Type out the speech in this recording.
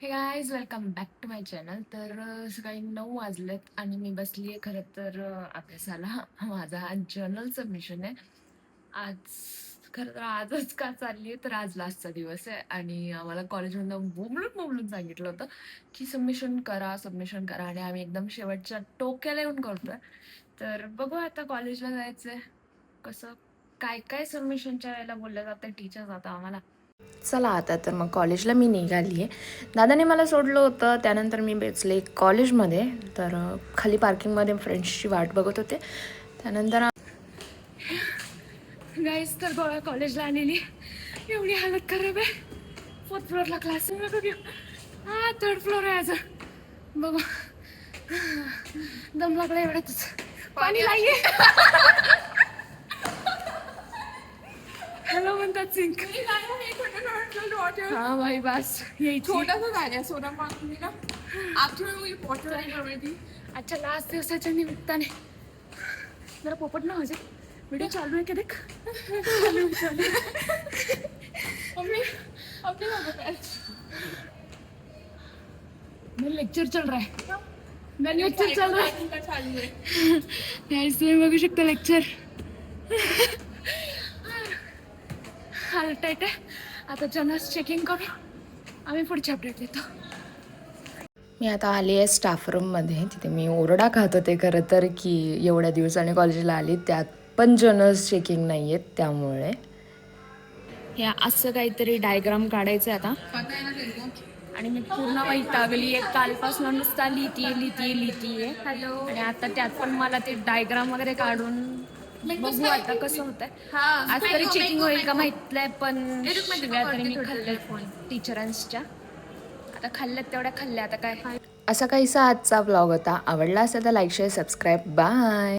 हे guys welcome back to my channel. तर सकाळी 9 वाजलेत आणि मी बसली आहे खरं तर अभ्यासाला. माझा आज जर्नल सबमिशन आहे. आज खरं तर आजच का चालली आहे तर आज लास्टचा दिवस आहे आणि आम्हाला कॉलेजमधनं बोंबलून बोंबलून सांगितलं होतं की सबमिशन करा आणि आम्ही एकदम शेवटच्या टोक्याला येऊन करतोय. तर बघू आता कॉलेजला जायचंय कसं काय काय सबमिशनच्या वेळेला बोललं जातं टीचर्स आता आम्हाला. चला आता तर मग कॉलेजला मी निघाली आहे. दादाने मला सोडलं होतं त्यानंतर मी बसले कॉलेजमध्ये. तर खाली पार्किंगमध्ये फ्रेंड्सची वाट बघत होते. त्यानंतर गाईज तर गोळा कॉलेजला आलेली एवढी हालत खराब आहे. 4th फ्लोअरला क्लास हा 3rd फ्लोअर आहे आज. बघू दम लागला एवढ्यातच पाणी नाहीये. हॅलो म्हणतात सिंक. हाँ भाई बस यही छोटा सा झालं सोडा पाणी ना आफ्टर वॉटर ऑलरेडी. अच्छा लास्ट दिवसाच्या निमित्ताने जरा पोपट ना माझे व्हिडिओ चालू आहे का देख. मम्मी अपने मेरा लेक्चर चल रहा है. मेरा लेक्चर चल रहा है. चालू आहे. गाइस तुम्ही बघू शकता लेक्चर. हालत टाईट आहे. आता जर्नल्स चेकिंग करू आम्ही पुढचे अपडेट देतो. मी आता आली आहे स्टाफ रूममध्ये. तिथे मी ओरडा खात होते खरं तर की एवढ्या दिवसाने कॉलेजला आली त्यात पण जर्नल्स चेकिंग नाही आहेत त्यामुळे. हे असं काहीतरी डायग्राम काढायचं आहे आता आणि मी पूर्ण वैतागली आहे. कालपासून नुसता लिहितीये हॅलो आणि आता त्यात पण मला ते डायग्राम वगैरे काढून बघू आता कसं होतंय. आज तरी चेकिंग होईल का माहित नाही पण शिव्या तरी मी खाल्ल्यात टीचरांच्या. आता खाल्ल्यात तेवढ्या खाल्ल्या आता काय. असा काहीसा आजचा व्लॉग होता. आवडला असेल तर लाईक शेअर सबस्क्राईब बाय.